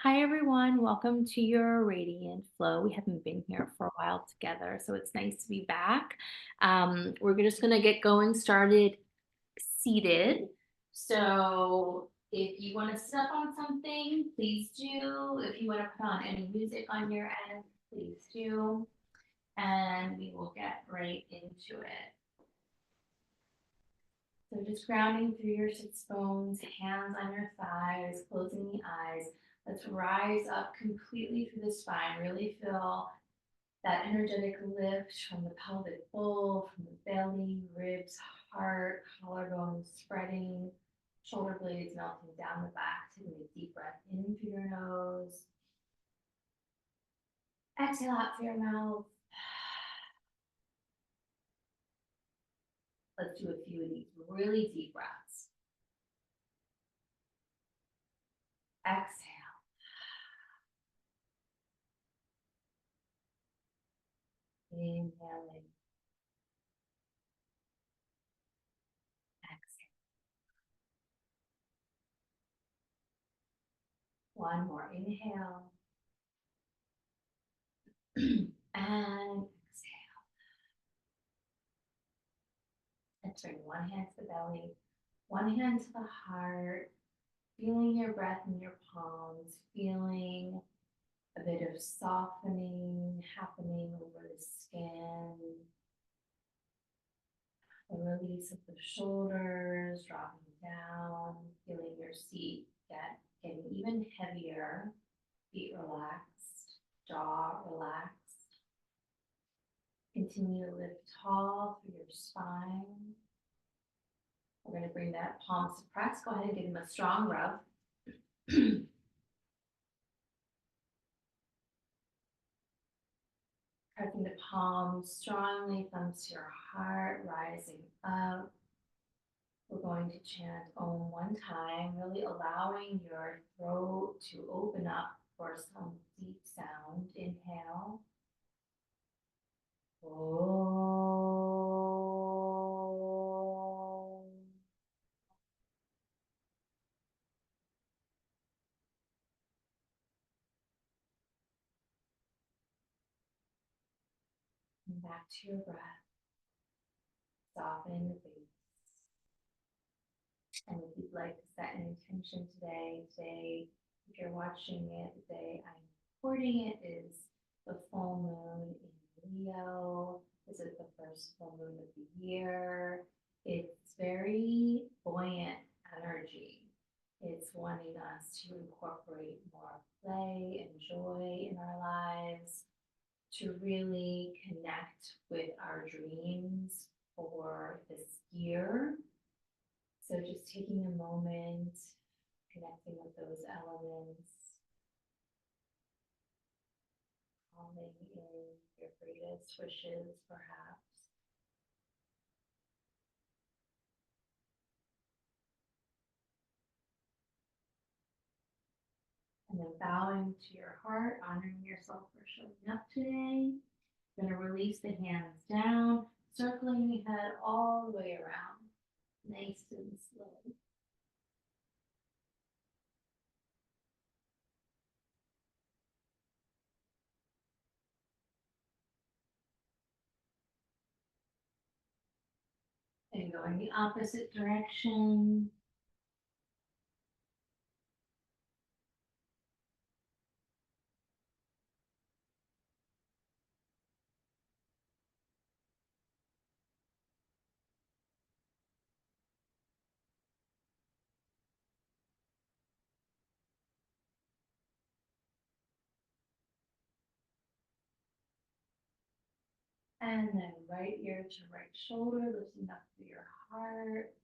Hi, everyone. Welcome to your Radiant Flow. We haven't been here for a while together, so it's nice to be back. We're just going to get going started seated. So if you want to sit up on something, please do. If you want to put on any music on your end, please do. And we will get right into it. So just grounding through your sits bones, hands on your thighs, closing the eyes. Let's rise up completely through the spine. Really feel that energetic lift from the pelvic bowl, from the belly, ribs, heart, collarbones spreading, shoulder blades melting down the back. Taking a deep breath in through your nose. Exhale out through your mouth. Let's do a few of these really deep breaths. Exhale. Inhaling. Exhale. One more. Inhale. And exhale. And turn one hand to the belly, one hand to the heart, feeling your breath in your palms, feeling a bit of softening happening over the skin, a release of the shoulders, dropping down, feeling your seat getting even heavier, feet relaxed, jaw relaxed. Continue to lift tall through your spine. We're going to bring that palms to press. Go ahead and give them a strong rub. Pressing the palms strongly, thumbs to your heart, rising up. We're going to chant Om one time, really allowing your throat to open up for some deep sound. Inhale. Om. And back to your breath. Soften the face. And if you'd like to set an intention today, if you're watching it, the day I'm recording it is the full moon in Leo. This is the first full moon of the year. It's very buoyant energy. It's wanting us to incorporate more play and joy in our lives, to really connect with our dreams for this year. So just taking a moment, connecting with those elements, calming in your greatest wishes, perhaps. And then bowing to your heart, honoring yourself for showing up today. You're going to release the hands down, circling the head all the way around, nice and slow. And going the opposite direction. And then right ear to right shoulder, lifting up through your heart.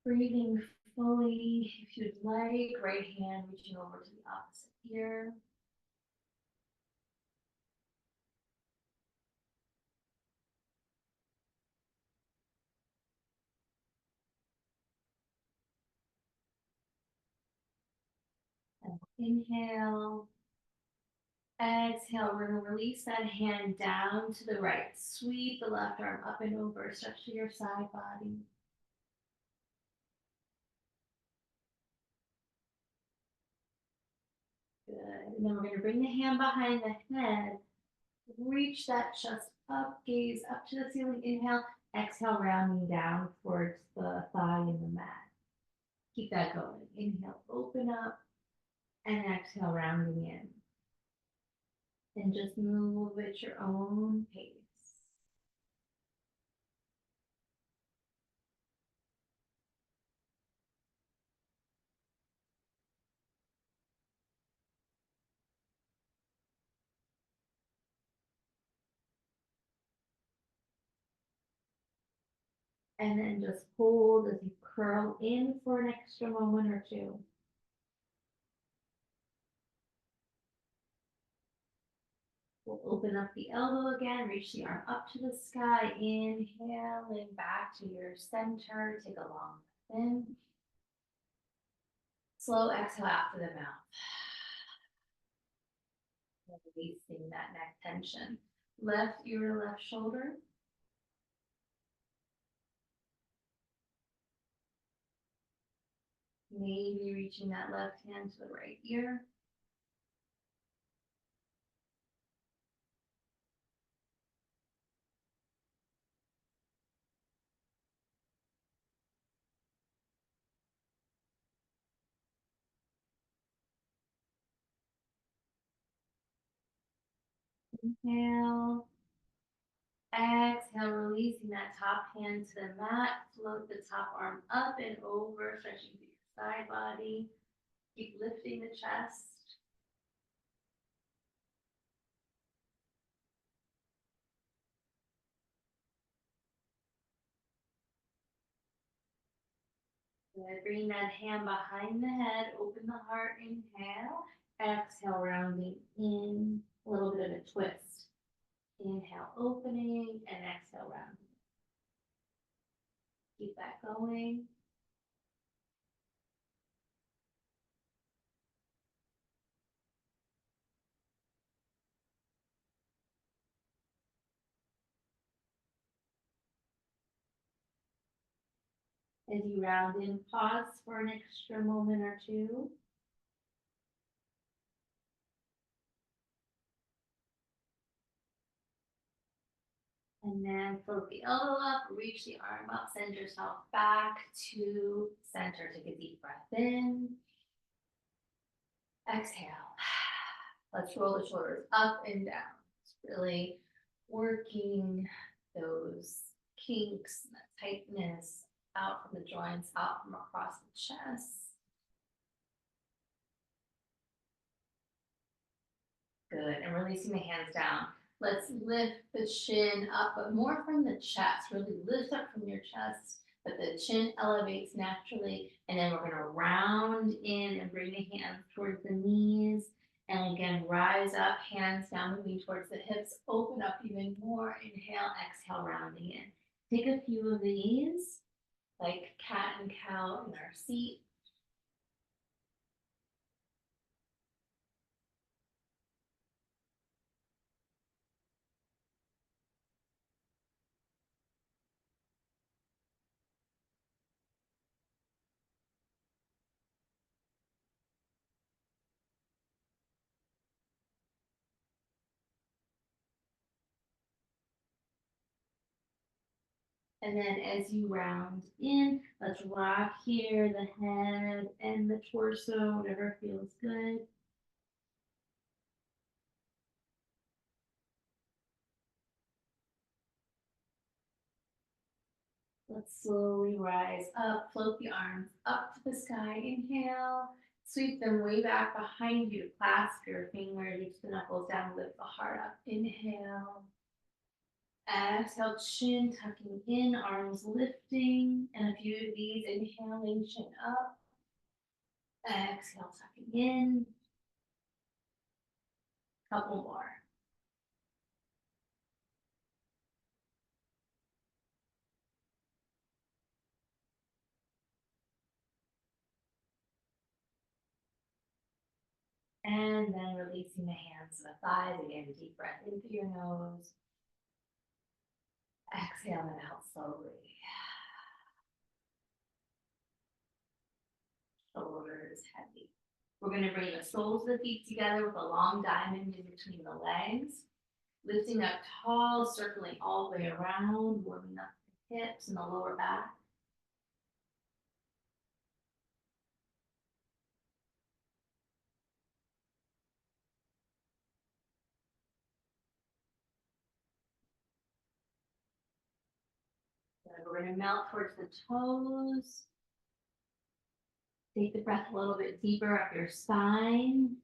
Breathing fully. If you'd like, right hand reaching over to the opposite ear. And inhale. Exhale, we're going to release that hand down to the right. Sweep the left arm up and over, stretch to your side body. Good. And then we're gonna bring the hand behind the head. Reach that chest up, gaze up to the ceiling. Inhale, exhale, rounding down towards the thigh in the mat. Keep that going. Inhale, open up, and exhale, rounding in. And just move at your own pace. And then just hold as you curl in for an extra moment or two. We'll open up the elbow again, reach the arm up to the sky, inhaling back to your center, take a long breath in. Slow exhale out through the mouth. Releasing that neck tension. Left ear, left shoulder. Maybe reaching that left hand to the right ear. Inhale. Exhale, releasing that top hand to the mat. Float the top arm up and over, stretching through your side body. Keep lifting the chest. Good. Bring that hand behind the head. Open the heart. Inhale. Exhale, rounding in. A little bit of a twist. Inhale, opening, and exhale, rounding. Keep that going. As you round in, pause for an extra moment or two. And then float the elbow up, reach the arm up, send yourself back to center. Take a deep breath in. Exhale. Let's roll the shoulders up and down. It's really working those kinks, that tightness out from the joints, out from across the chest. Good. And releasing the hands down. Let's lift the chin up, but more from the chest. Really lift up from your chest, but the chin elevates naturally. And then we're going to round in and bring the hands towards the knees. And again, rise up, hands down, moving towards the hips. Open up even more. Inhale, exhale, rounding in. Take a few of these, like cat and cow in our seat. And then as you round in, let's rock here, the head and the torso, whatever feels good. Let's slowly rise up, float the arms up to the sky. Inhale, sweep them way back behind you to clasp your fingers, reach the knuckles down, lift the heart up. Inhale. Exhale, chin tucking in, arms lifting, and a few of these, inhaling, chin up. Exhale, tucking in. Couple more. And then releasing the hands to the thighs. Again, deep breath in through your nose. Exhale and out slowly. Shoulders heavy. We're gonna bring the soles of the feet together with a long diamond in between the legs. Lifting up tall, circling all the way around, warming up the hips and the lower back. Good. We're gonna melt towards the toes. Take the breath a little bit deeper up your spine.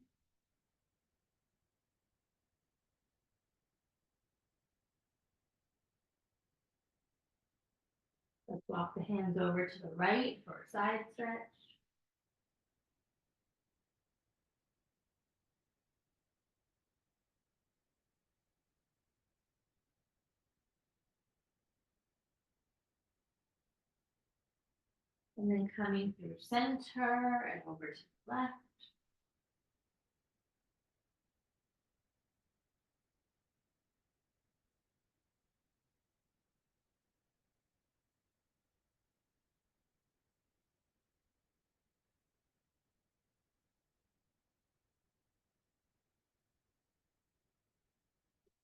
Let's walk the hands over to the right for a side stretch. And then coming through center and over to the left.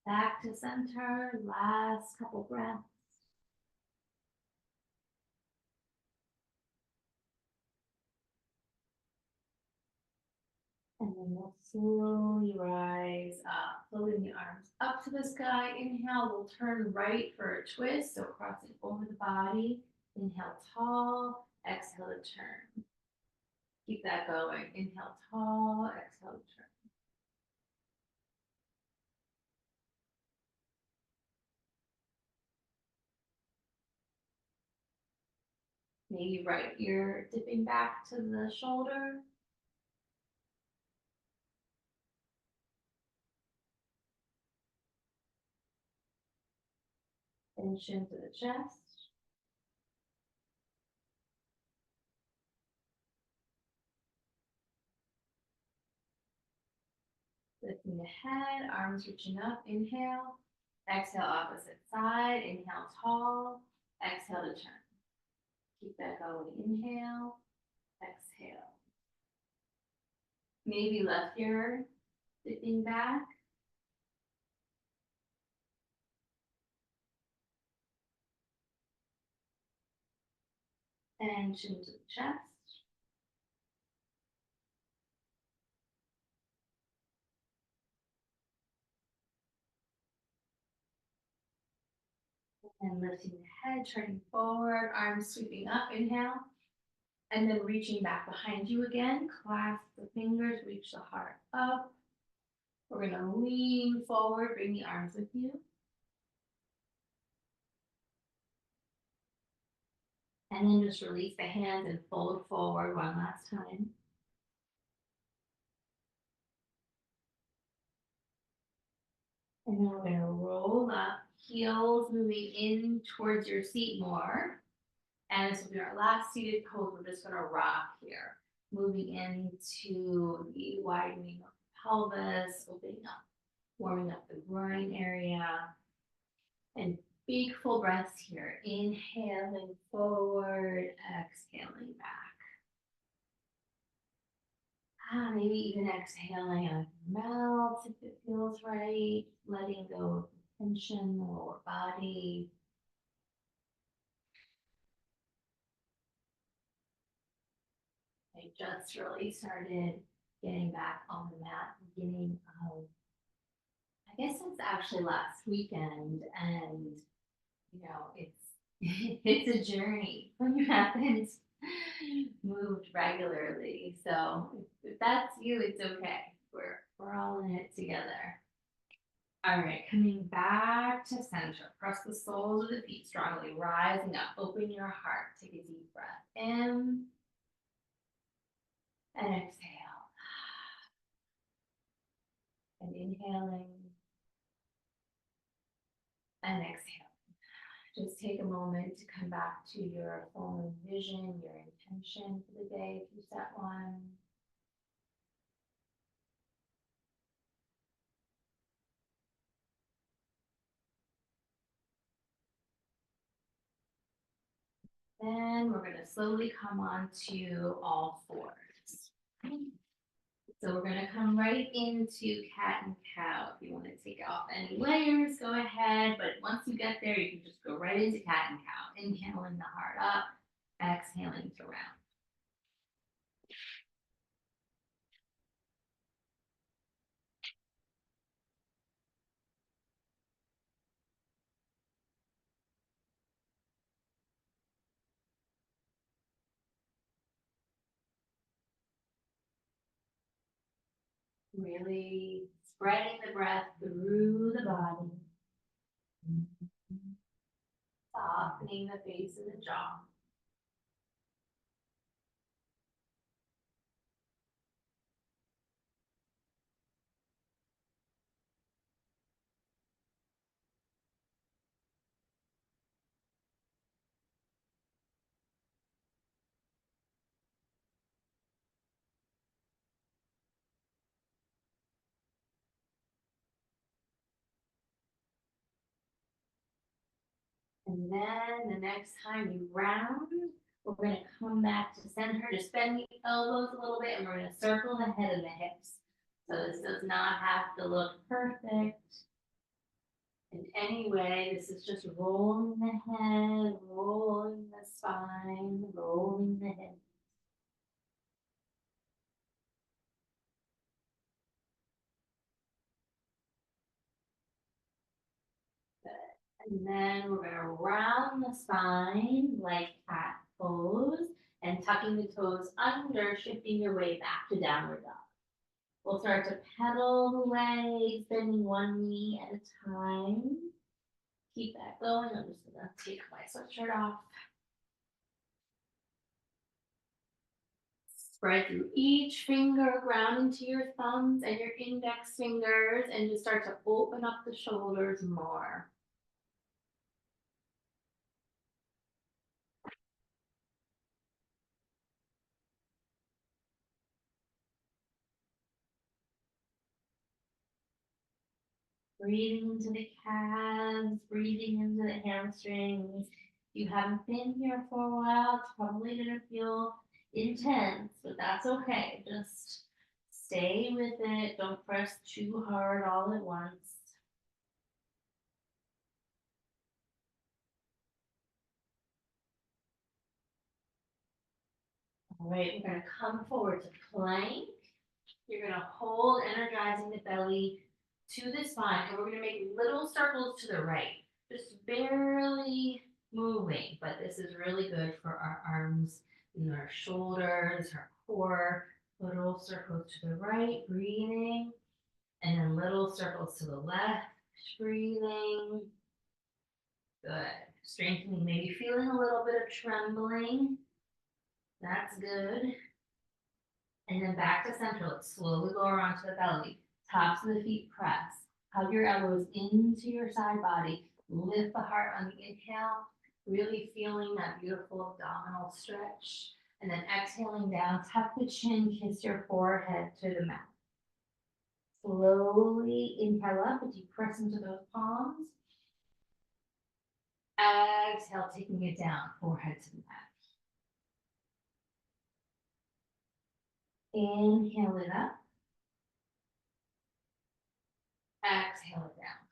Back to center, last couple breaths. And then we'll slowly rise up, floating the arms up to the sky. Inhale, we'll turn right for a twist, so crossing over the body. Inhale tall, exhale to turn. Keep that going. Inhale tall, exhale to turn. Maybe right ear dipping back to the shoulder. And chin to the chest. Lifting the head, arms reaching up. Inhale. Exhale, opposite side. Inhale, tall. Exhale to turn. Keep that going. Inhale. Exhale. Maybe left ear dipping back. And chin to the chest. And lifting the head, turning forward, arms sweeping up. Inhale. And then reaching back behind you again. Clasp the fingers, reach the heart up. We're going to lean forward, bring the arms with you. And then just release the hands and fold forward one last time. And then we're going to roll up, heels moving in towards your seat more. And this will be our last seated pose. We're just going to rock here, moving into the widening of the pelvis, opening up, warming up the groin area. And big full breaths here. Inhaling forward, exhaling back. Maybe even exhaling out of your mouth if it feels right. Letting go of the tension in the lower body. I just really started getting back on the mat beginning of, I guess it's actually last weekend, and you know, it's it's a journey when you haven't moved regularly. So if that's you, it's okay. We're all in it together. All right, coming back to center. Press the soles of the feet strongly, rising up. Open your heart. Take a deep breath in and exhale. And inhaling and exhale. Just take a moment to come back to your full vision, your intention for the day if you set one. Then we're going to slowly come on to all fours. So we're gonna come right into cat and cow. If you want to take off any layers, go ahead. But once you get there, you can just go right into cat and cow. Inhaling the heart up, exhaling to round. Really spreading the breath through the body. Softening the face and the jaw. And then the next time you round, we're going to come back to center, just bend the elbows a little bit, and we're going to circle the head and the hips. So this does not have to look perfect in any way. This is just rolling the head, rolling the spine, rolling the hips. And then we're going to round the spine like cat pose and tucking the toes under, shifting your way back to downward dog. We'll start to pedal the legs, bending one knee at a time. Keep that going. I'm just going to take my sweatshirt off. Spread through each finger, ground into your thumbs and your index fingers, and just start to open up the shoulders more. Breathing into the calves, breathing into the hamstrings. If you haven't been here for a while, it's probably going to feel intense, but that's okay. Just stay with it. Don't press too hard all at once. All right, we're going to come forward to plank. You're going to hold, energizing the belly to the spine, and we're going to make little circles to the right, just barely moving, but this is really good for our arms and our shoulders, our core. Little circles to the right, breathing, and then little circles to the left, breathing. Good. Strengthening, maybe feeling a little bit of trembling. That's good. And then back to central. Let's slowly lower onto the belly. Tops of the feet press. Hug your elbows into your side body. Lift the heart on the inhale. Really feeling that beautiful abdominal stretch. And then exhaling down, tuck the chin, kiss your forehead to the mat. Slowly inhale up as you press into those palms. Exhale, taking it down, forehead to the mat. Inhale it up. Exhale it down.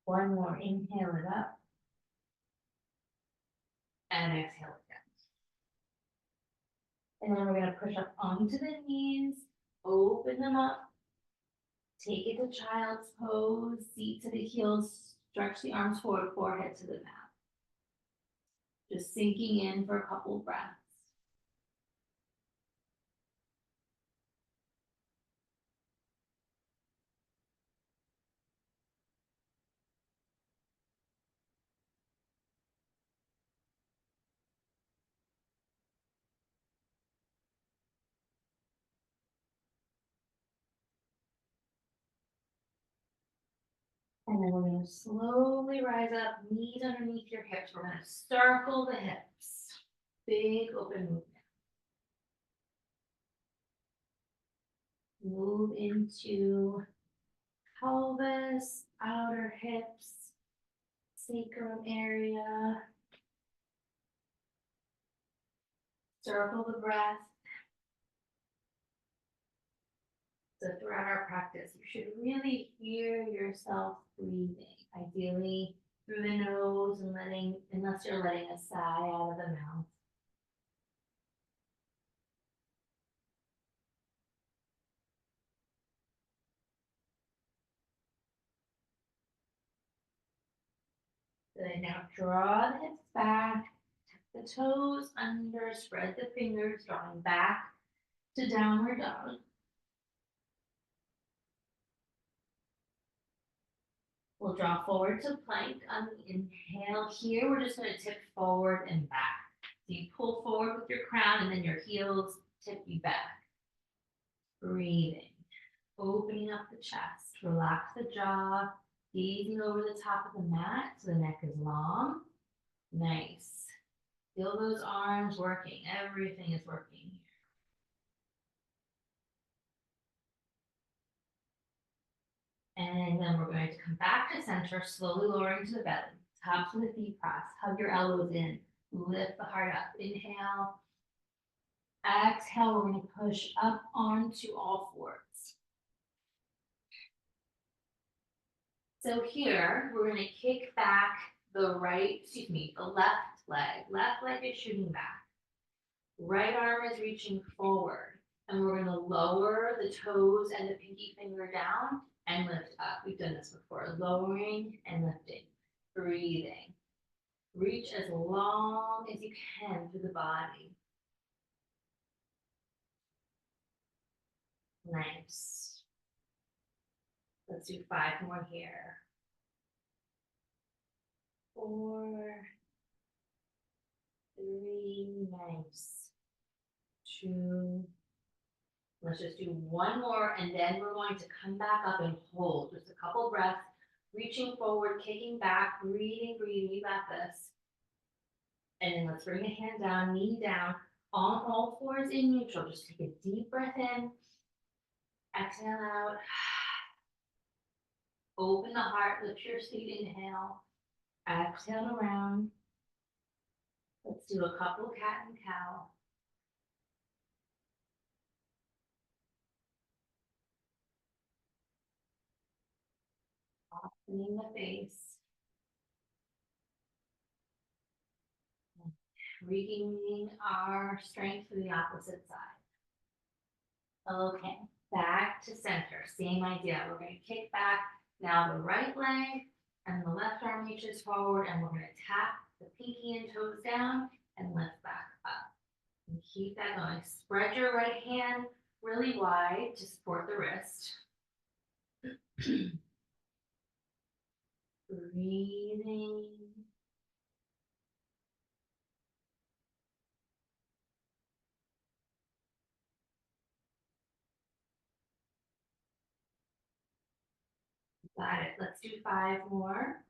One more, inhale it up. And exhale it down. And then we're going to push up onto the knees, open them up. Take it to child's pose, seat to the heels, stretch the arms forward, forehead to the mat. Just sinking in for a couple of breaths. And then we're going to slowly rise up, knees underneath your hips. We're going to circle the hips. Big open movement. Move into pelvis, outer hips, sacrum area. Circle the breath. So throughout our practice, you should really hear yourself breathing, ideally through the nose and unless you're letting a sigh out of the mouth. Good, now draw the hips back, tuck the toes under, spread the fingers, drawing back to downward dog. We'll draw forward to plank on the inhale. Here, we're just going to tip forward and back. So you pull forward with your crown and then your heels tip you back. Breathing, opening up the chest, relax the jaw, gazing over the top of the mat so the neck is long. Nice. Feel those arms working. Everything is working here. And then we're going to come back to center, slowly lowering to the belly. Tops of the feet press. Hug your elbows in. Lift the heart up. Inhale. Exhale, we're going to push up onto all fours. So here, we're going to kick back the left leg. Left leg is shooting back. Right arm is reaching forward. And we're going to lower the toes and the pinky finger down and lift up. We've done this before. Lowering and lifting. Breathing. Reach as long as you can through the body. Nice. Let's do 5 more here. 4, 3, nice. 2. Let's just do 1 more, and then we're going to come back up and hold. Just a couple breaths, reaching forward, kicking back, breathing, you got this. And then let's bring the hand down, knee down, on all fours in neutral. Just take a deep breath in, exhale out. Open the heart, lift your seat, inhale, exhale around. Let's do a couple cat and cow. Softening the face. Regaining our strength to the opposite side. Okay, back to center. Same idea. We're going to kick back. Now the right leg and the left arm reaches forward, and we're going to tap the pinky and toes down and lift back up. And keep that going. Spread your right hand really wide to support the wrist. Breathing. Got it. Let's do 5 more.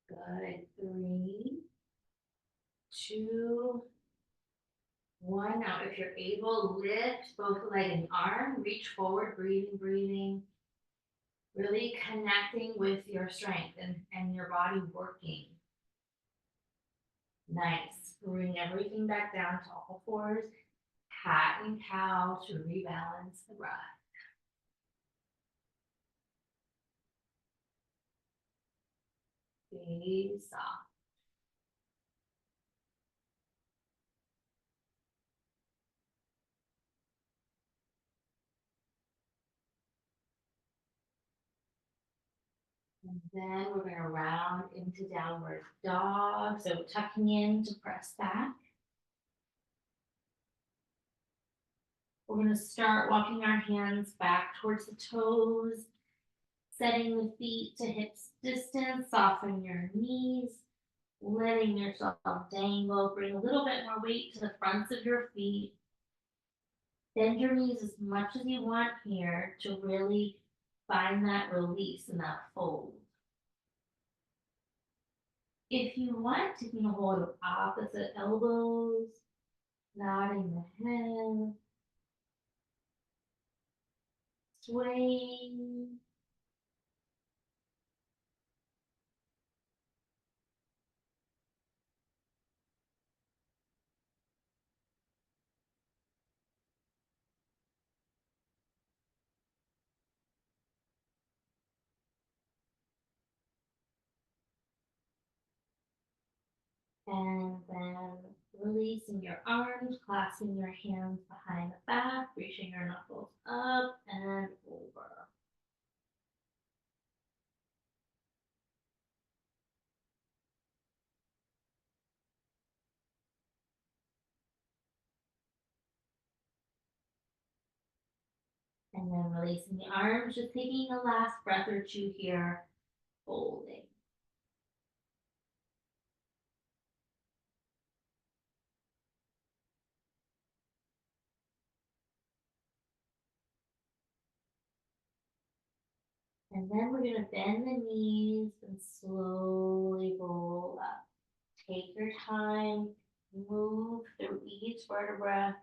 Good. 3, 2, 1. Now, if you're able, lift both leg and arm, reach forward, breathing. Really connecting with your strength and your body working. Nice. Bring everything back down to all fours. Cat and cow to rebalance the breath. Gaze soft. And then we're going to round into downward dog. So tucking in to press back. We're going to start walking our hands back towards the toes, setting the feet to hips distance, soften your knees, letting yourself dangle. Bring a little bit more weight to the fronts of your feet. Bend your knees as much as you want here to really find that release and that fold. If you want, you can hold opposite elbows, nodding the head, swaying. And then releasing your arms, clasping your hands behind the back, reaching your knuckles up and over. And then releasing the arms, just taking a last breath or two here, folding. And then we're going to bend the knees and slowly roll up. Take your time, move through each vertebra,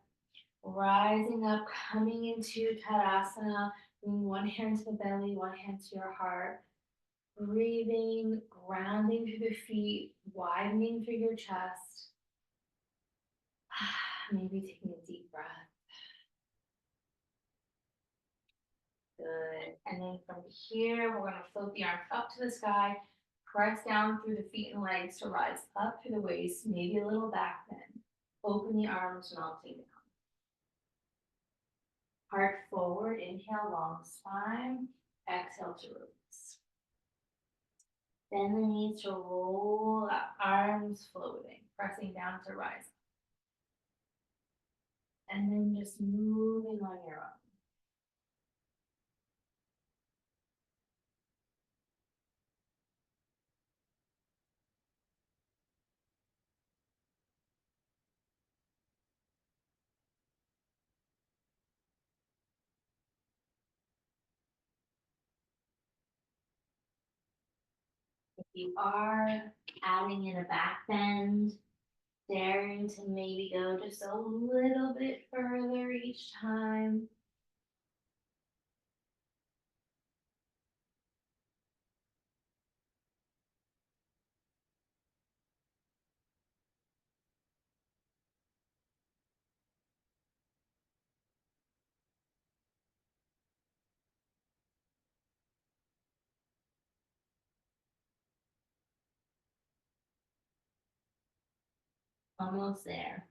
rising up, coming into Tadasana, bringing one hand to the belly, one hand to your heart. Breathing, grounding through the feet, widening through your chest. Maybe taking a deep breath. Good. And then from here, we're going to float the arms up to the sky, press down through the feet and legs to rise up through the waist, maybe a little back bend. Open the arms, melting down. Heart forward, inhale, long spine. Exhale to release. Bend the knees to roll up, arms floating, pressing down to rise. And then just moving on your own. If you are adding in a back bend, daring to maybe go just a little bit further each time. Almost there.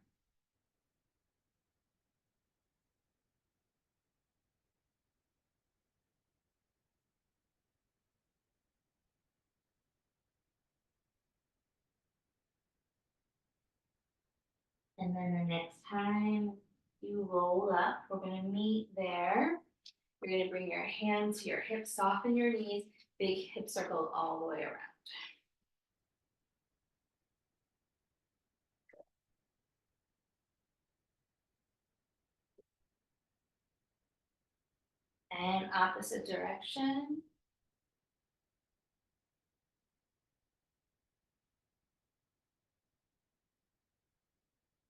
And then the next time you roll up, we're going to meet there. You're going to bring your hands to your hips, soften your knees, big hip circle all the way around. And opposite direction.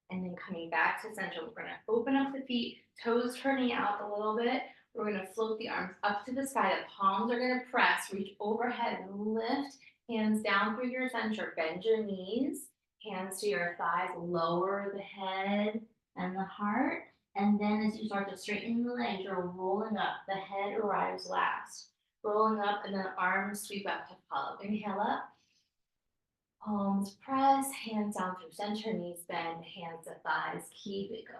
And then coming back to center, we're going to open up the feet, toes turning out a little bit. We're going to float the arms up to the sky. The palms are going to press, reach overhead and lift. Hands down through your center. Bend your knees, hands to your thighs. Lower the head and the heart. And then as you start to straighten the legs, you're rolling up. The head arrives last. Rolling up and then arms sweep up to follow. Inhale up. Palms press, hands down through center, knees bend, hands to thighs, keep it going.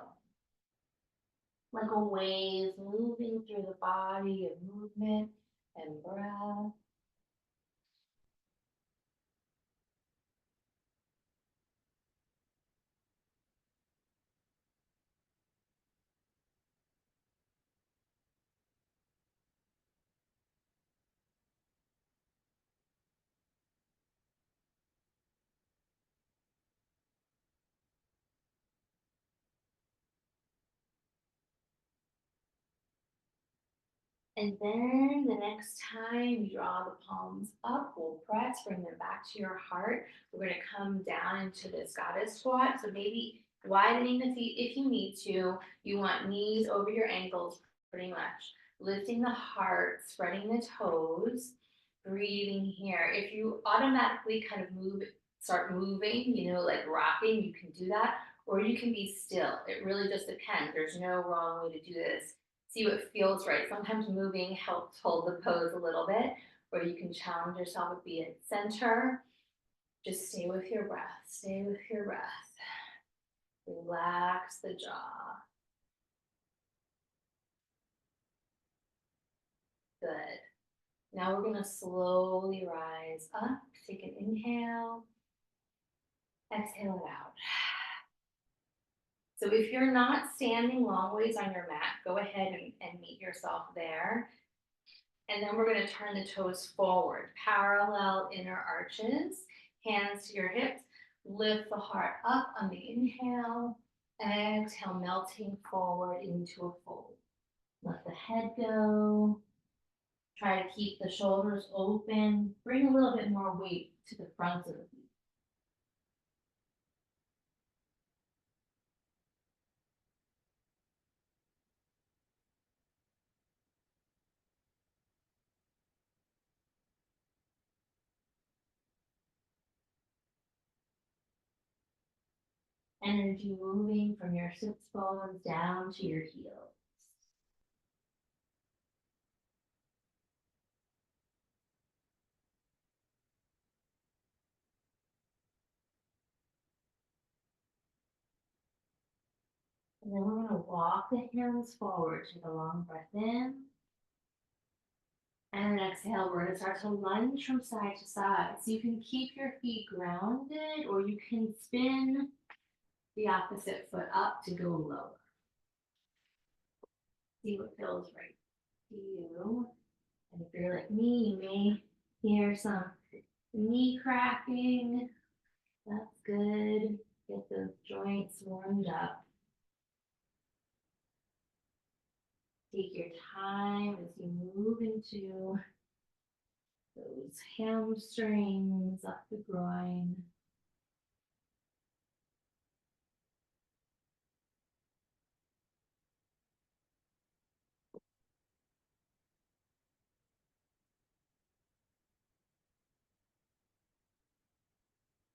Like a wave moving through the body of movement and breath. And then the next time you draw the palms up, we'll press, bring them back to your heart. We're going to come down into this goddess squat. So maybe widening the feet if you need to. You want knees over your ankles pretty much. Lifting the heart, spreading the toes, breathing here. If you automatically kind of start moving, like rocking, you can do that. Or you can be still. It really just depends. There's no wrong way to do this. See what feels right. Sometimes moving helps hold the pose a little bit, or you can challenge yourself to be at center. Just stay with your breath, stay with your breath. Relax the jaw. Good. Now we're gonna slowly rise up. Take an inhale, exhale it out. So if you're not standing long ways on your mat, go ahead and meet yourself there. And then we're gonna turn the toes forward, parallel inner arches, hands to your hips, lift the heart up on the inhale, exhale, melting forward into a fold. Let the head go. Try to keep the shoulders open. Bring a little bit more weight to the front of the feet. Energy moving from your sits bones down to your heels. And then we're going to walk the hands forward. Take a long breath in. And then exhale, we're going to start to lunge from side to side. So you can keep your feet grounded or you can spin the opposite foot up to go lower. See what feels right to you. And if you're like me, you may hear some knee cracking. That's good. Get those joints warmed up. Take your time as you move into those hamstrings, up the groin.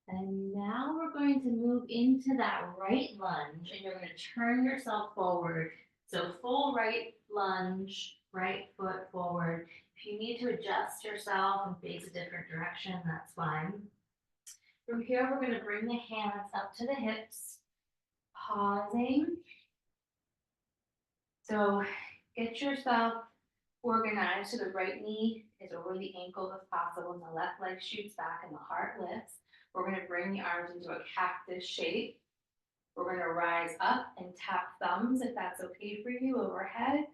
And now we're going to move into that right lunge and you're going to turn yourself forward. So full right lunge, right foot forward. If you need to adjust yourself and face a different direction, that's fine. From here, we're going to bring the hands up to the hips, pausing. So get yourself organized so the right knee is over the ankle if possible and the left leg shoots back and the heart lifts. We're going to bring the arms into a cactus shape. We're going to rise up and tap thumbs if that's okay for you overhead,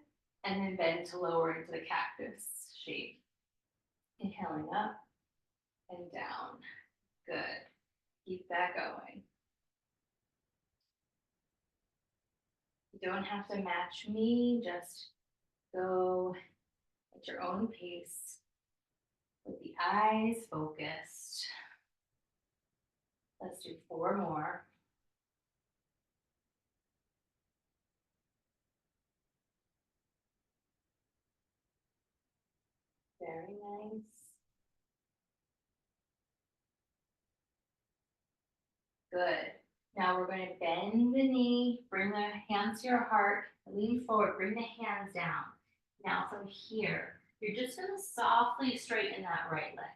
and then bend to lower into the cactus shape. Inhaling up and down. Good. Keep that going. You don't have to match me, just go at your own pace with the eyes focused. Let's do 4 more. Very nice. Good. Now we're going to bend the knee, bring the hands to your heart, lean forward, bring the hands down. Now from here, you're just going to softly straighten that right leg.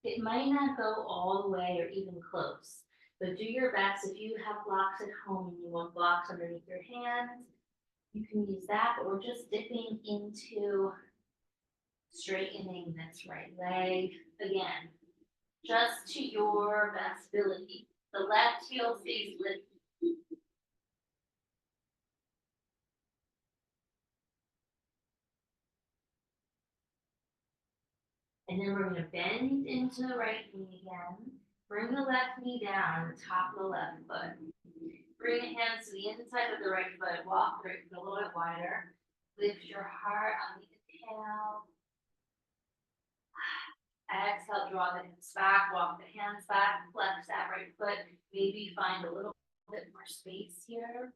It might not go all the way or even close, but do your best. If you have blocks at home and you want blocks underneath your hands, you can use that, but we're just dipping into straightening this right leg. Again, just to your best ability. The left heel stays lifted. And then we're going to bend into the right knee again. Bring the left knee down, the top of the left foot. Bring the hands to the inside of the right foot. Walk the right foot a little bit wider. Lift your heart on the inhale. Exhale, draw the hips back, walk the hands back, flex that right foot. Maybe find a little bit more space here.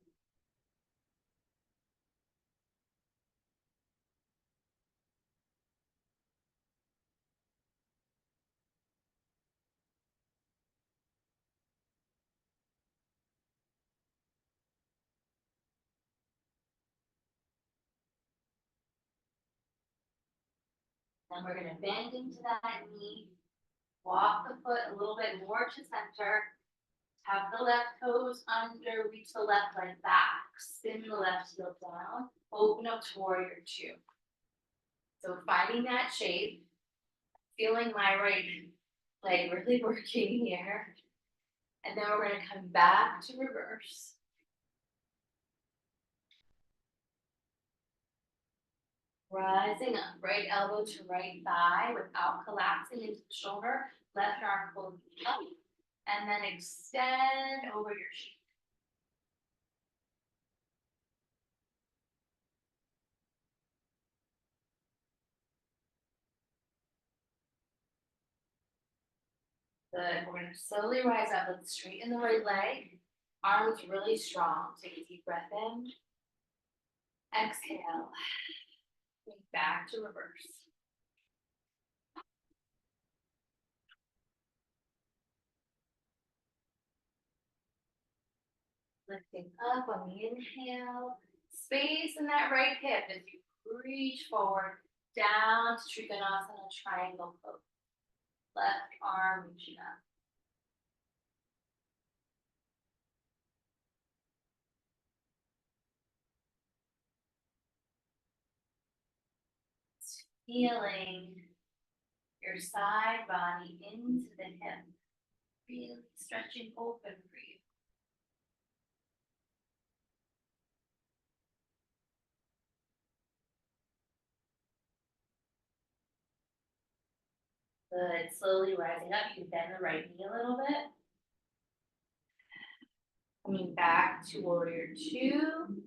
Then we're going to bend into that knee. Walk the foot a little bit more to center. Have the left toes under, reach the left leg back. Spin the left heel down. Open up to warrior two. So finding that shape. Feeling my right leg really working here. And then we're going to come back to reverse. Rising up, right elbow to right thigh without collapsing into the shoulder. Left arm pulling up. And then extend over your sheet. Good. We're going to slowly rise up. Let's straighten the right leg. Arms really strong. Take a deep breath in. Exhale. Back to reverse. Lifting up on the inhale. Space in that right hip as you reach forward down to Trikonasana triangle pose. Left arm reaching up. Feeling your side body into the hip. Really stretching open for you. Good. Slowly rising up. You can bend the right knee a little bit. Coming back to warrior two.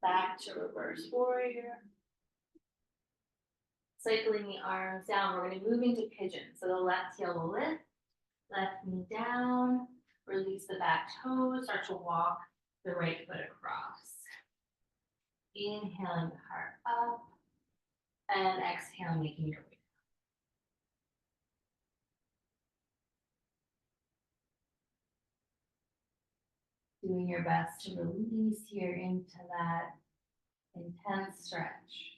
Back to reverse warrior. Cycling the arms down. We're going to move into pigeon. So the left heel will lift. Left knee down. Release the back toes. Start to walk the right foot across. Inhaling the heart up. And exhale, making your way. Doing your best to release here into that intense stretch.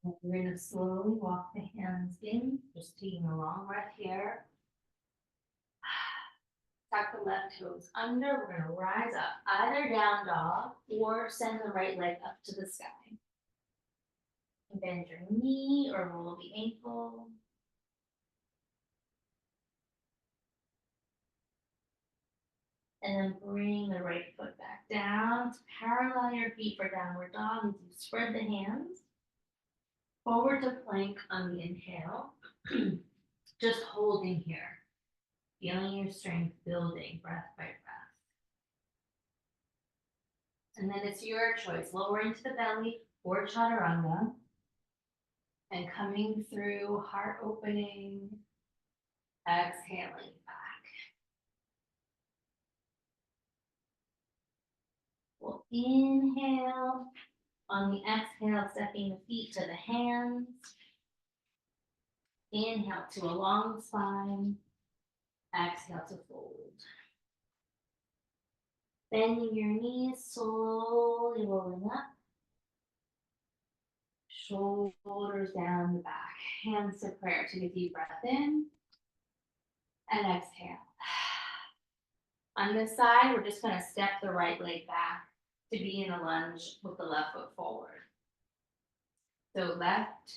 And we're going to slowly walk the hands in, just taking a long breath here. Tuck the left toes under. We're going to rise up, either down dog or send the right leg up to the sky. Bend your knee or roll the ankle. And then bring the right foot back down. Parallel your feet for downward dog as you spread the hands. Forward to plank on the inhale. Just holding here. Feeling your strength building breath by breath. And then it's your choice. Lower into the belly or chaturanga. And coming through, heart opening. Exhaling back. We'll inhale. On the exhale, stepping the feet to the hands. Inhale to a long spine. Exhale to fold. Bending your knees, slowly rolling up. Shoulders down the back. Hands to prayer. Take a deep breath in. And exhale. On this side, we're just going to step the right leg back to be in a lunge with the left foot forward. So left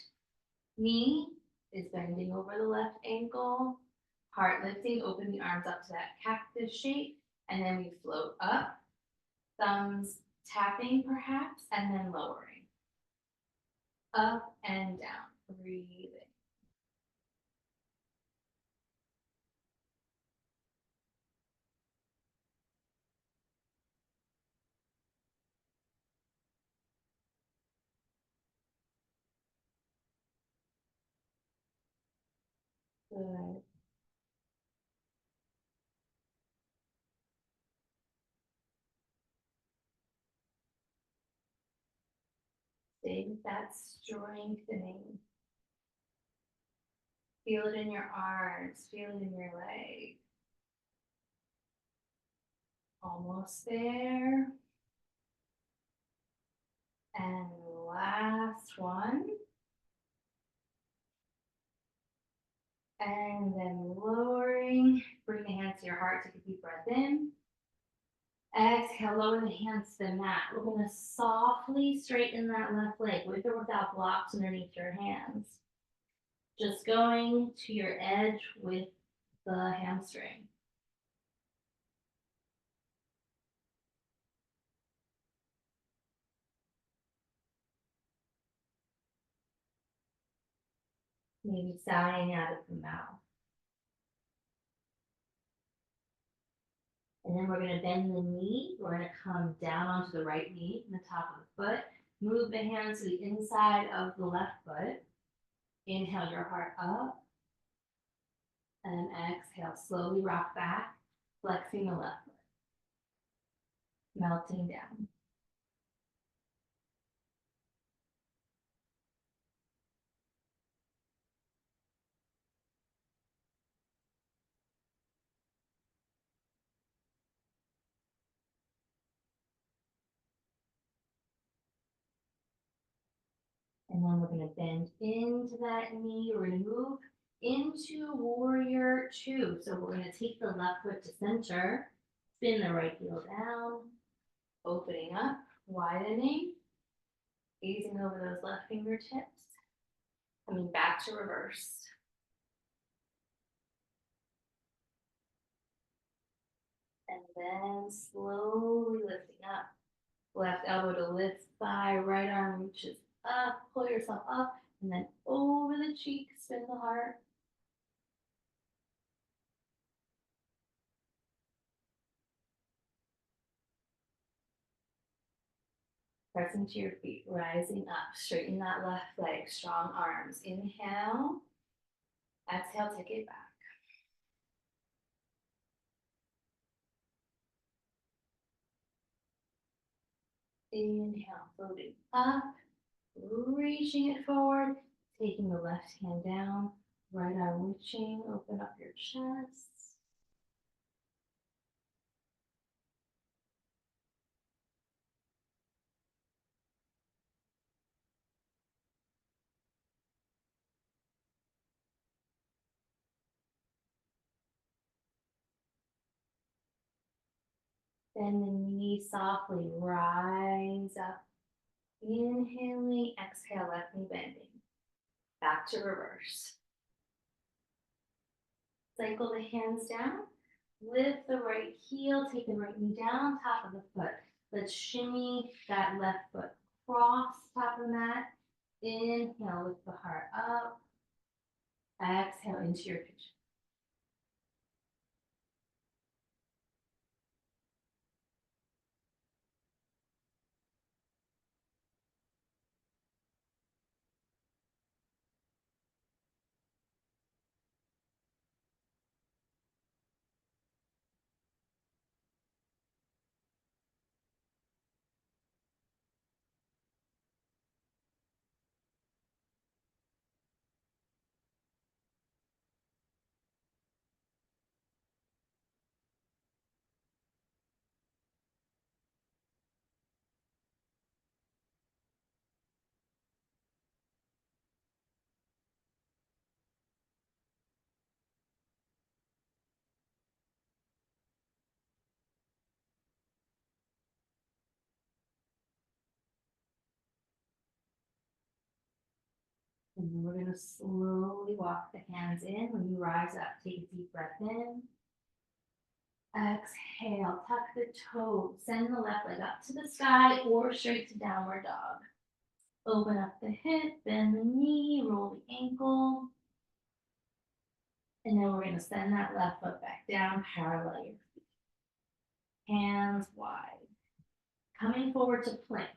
knee is bending over the left ankle. Heart lifting, open the arms up to that cactus shape. And then we float up. Thumbs tapping perhaps, and then lowering. Up and down, breathing. Good. Stay with that strengthening. Feel it in your arms, feel it in your leg. Almost there. And last one. And then lowering, bring the hands to your heart, take a deep breath in. Exhale, lower the hands to the mat. We're going to softly straighten that left leg with or without blocks underneath your hands. Just going to your edge with the hamstring. Maybe sighing out of the mouth. And then we're going to bend the knee. We're going to come down onto the right knee and the top of the foot. Move the hands to the inside of the left foot. Inhale your heart up. And exhale, slowly rock back, flexing the left foot. Melting down. And then we're going to bend into that knee. We're going to move into warrior two. So we're going to take the left foot to center, spin the right heel down, opening up, widening, gazing over those left fingertips, coming back to reverse. And then slowly lifting up. Left elbow to lift thigh, right arm reaches up, pull yourself up, and then over the cheek, spin the heart. Pressing to your feet, rising up, straighten that left leg, strong arms. Inhale, exhale, take it back. Inhale, floating up, reaching it forward, taking the left hand down, right arm reaching, open up your chest. Bend the knee softly, rise up. Inhaling, exhale, left knee bending. Back to reverse. Cycle the hands down. Lift the right heel, take the right knee down, top of the foot. Let's shimmy that left foot across top of the mat. Inhale, lift the heart up. Exhale into your pigeon. And then we're going to slowly walk the hands in. When you rise up, take a deep breath in. Exhale, tuck the toes, send the left leg up to the sky or straight to downward dog. Open up the hip, bend the knee, roll the ankle. And then we're going to send that left foot back down, parallel your feet. Hands wide. Coming forward to plank.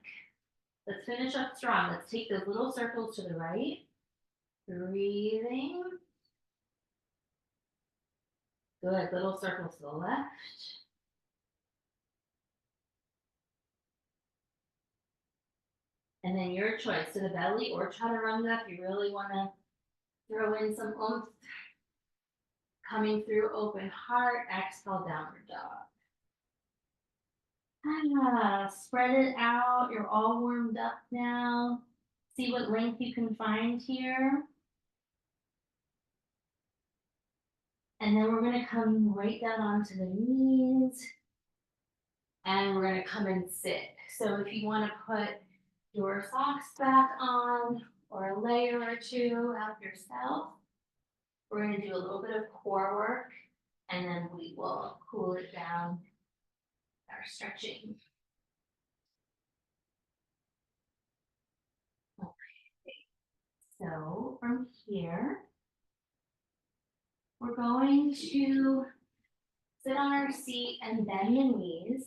Let's finish up strong. Let's take those little circles to the right. Breathing. Good, little circles to the left. And then your choice, to the belly or chaturanga if you really want to throw in some oomph. Coming through open heart, exhale, downward dog. Spread it out, you're all warmed up now. See what length you can find here. And then we're gonna come right down onto the knees. And we're gonna come and sit. So if you wanna put your socks back on or a layer or two out yourself, we're gonna do a little bit of core work and then we will cool it down, our stretching. Okay. So from here, we're going to sit on our seat and bend the knees.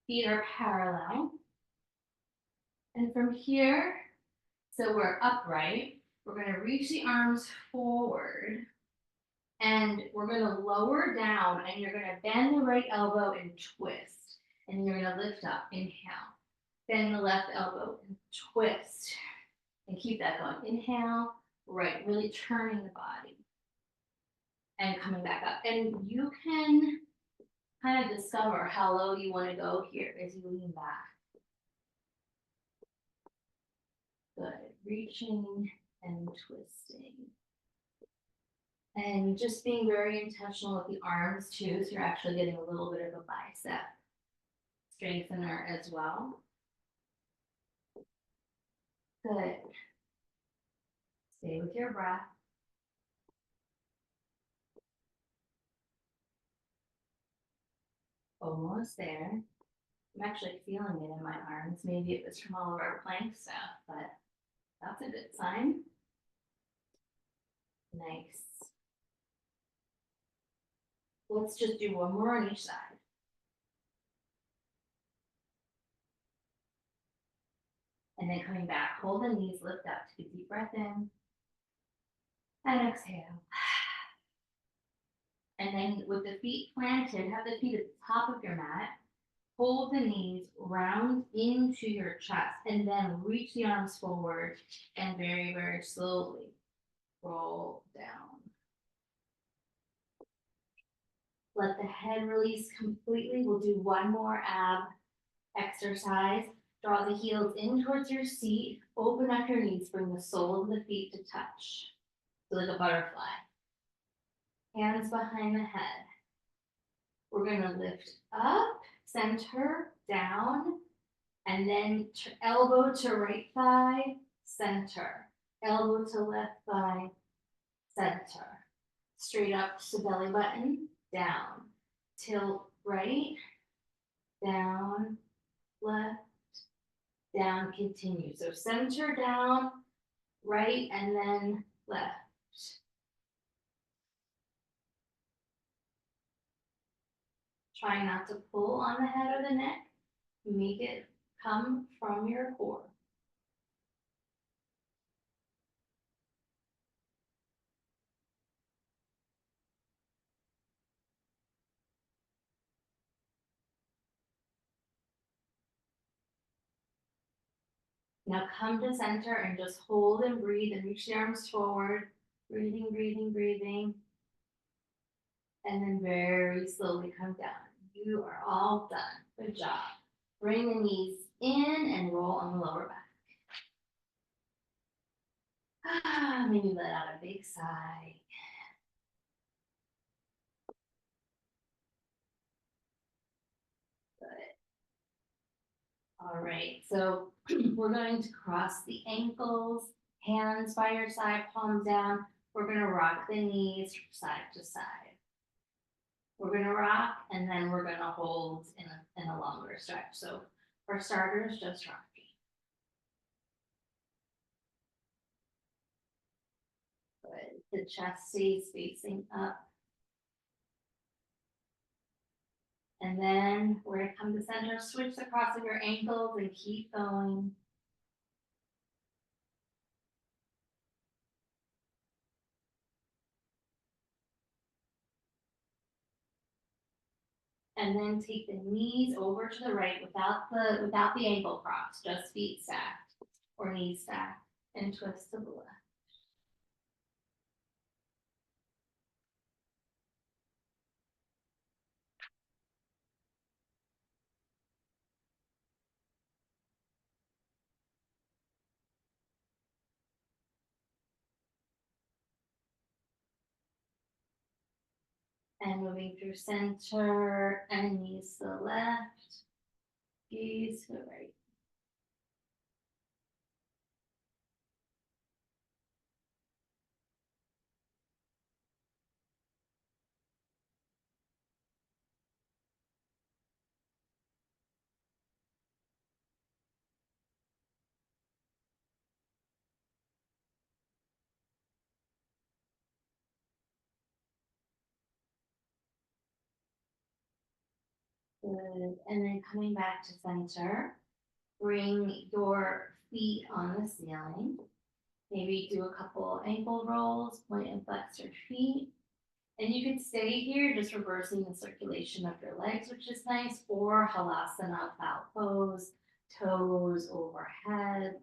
Feet are parallel. And from here, so we're upright, we're going to reach the arms forward and we're going to lower down and you're going to bend the right elbow and twist. And you're going to lift up, inhale. Bend the left elbow and twist. And keep that going. Inhale, right, really turning the body. And coming back up. And you can kind of discover how low you want to go here as you lean back. Good. Reaching and twisting. And just being very intentional with the arms too, so you're actually getting a little bit of a bicep strengthener as well. Good. Stay with your breath. Almost there. I'm actually feeling it in my arms. Maybe it was from all of our plank stuff, but that's a good sign. Nice. Let's just do one more on each side. And then coming back, hold the knees, lift up, take a deep breath in. And exhale. And then with the feet planted, have the feet at the top of your mat. Hold the knees, round into your chest, and then reach the arms forward and very, very slowly roll down. Let the head release completely. We'll do one more ab exercise. Draw the heels in towards your seat. Open up your knees. Bring the sole of the feet to touch. So like a butterfly. Hands behind the head. We're going to lift up, center, down, and then elbow to right thigh, center. Elbow to left thigh, center. Straight up to belly button, down. Tilt right, down, left, down, continue. So center, down, right, and then left. Try not to pull on the head or the neck. Make it come from your core. Now come to center and just hold and breathe and reach the arms forward. Breathing, breathing, breathing. And then very slowly come down. You are all done. Good job. Bring the knees in and roll on the lower back. Maybe let out a big sigh. Good. All right, so we're going to cross the ankles, hands by your side, palms down. We're going to rock the knees from side to side. We're going to rock and then we're going to hold in a longer stretch. So for starters, just rocking. Good. The chest stays facing up. And then we're going to come to center, switch the cross of your ankles and keep going. And then take the knees over to the right without the ankle cross, just feet stacked or knees stacked, and twist to the left. And moving through center and knees to the left, gaze to the right. Good. And then coming back to center, bring your feet on the ceiling. Maybe do a couple ankle rolls, point and flex your feet. And you could stay here, just reversing the circulation of your legs, which is nice, or halasana, plow pose, toes overhead.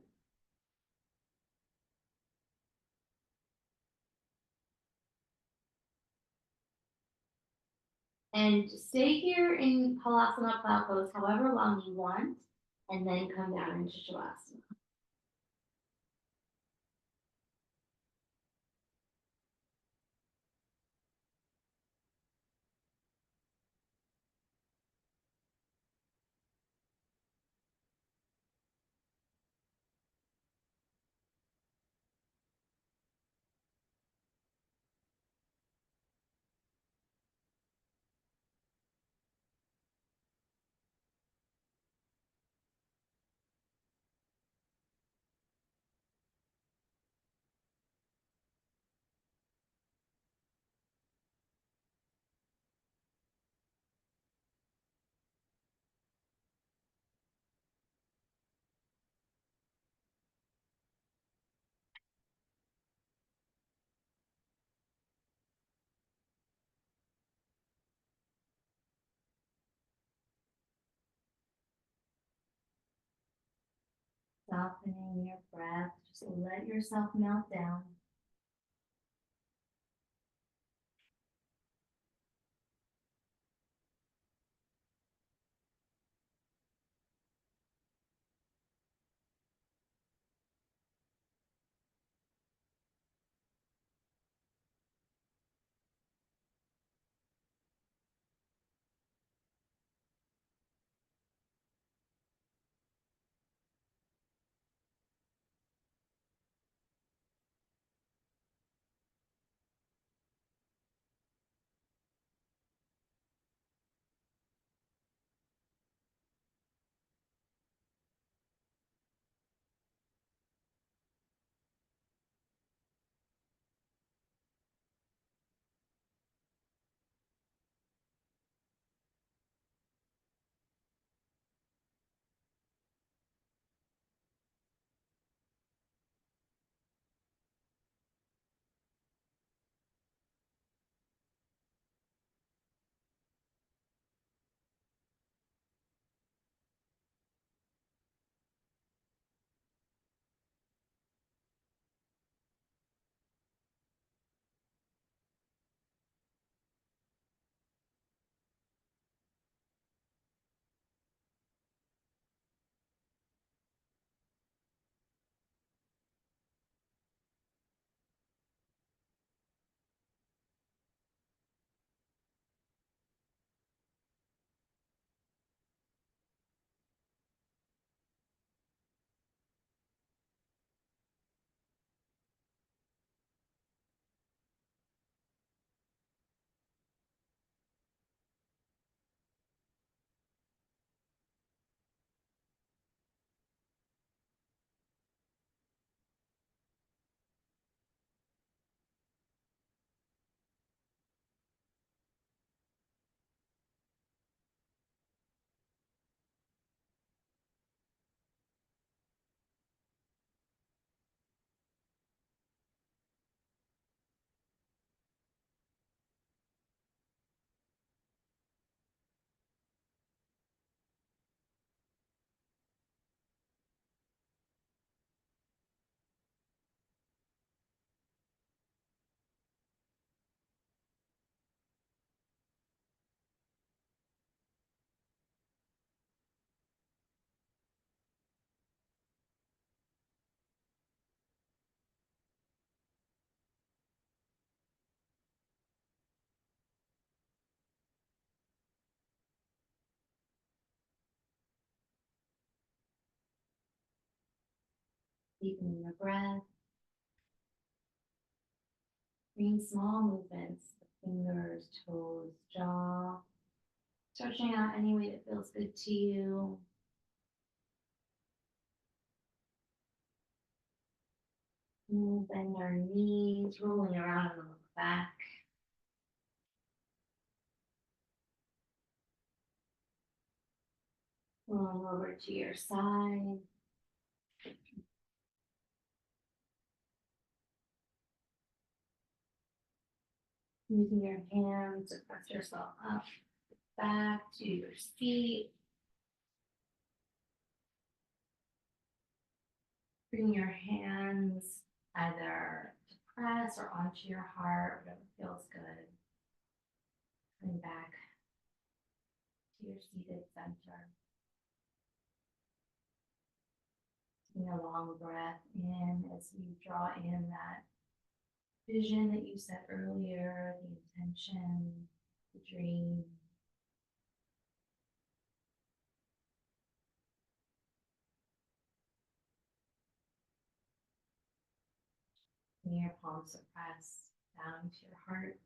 And stay here in halasana, plow pose, however long you want, and then come down into shavasana. Softening your breath, just let yourself melt down. Deepening your breath. Bringing small movements, the fingers, toes, jaw. Stretching out any way that feels good to you. Bend our knees, rolling around and look back. Rolling over to your side. Using your hands to press yourself up, back to your feet. Bring your hands either to press or onto your heart, whatever feels good. Coming back to your seated center. Taking a long breath in as you draw in that vision that you set earlier, the intention, the dream. Bring your palms to press down to your heart.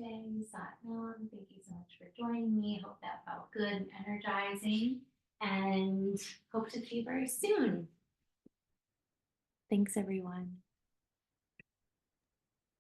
Namaste, Satnam. Thank you so much for joining me. Hope that felt good and energizing, and hope to see you very soon. Thanks, everyone.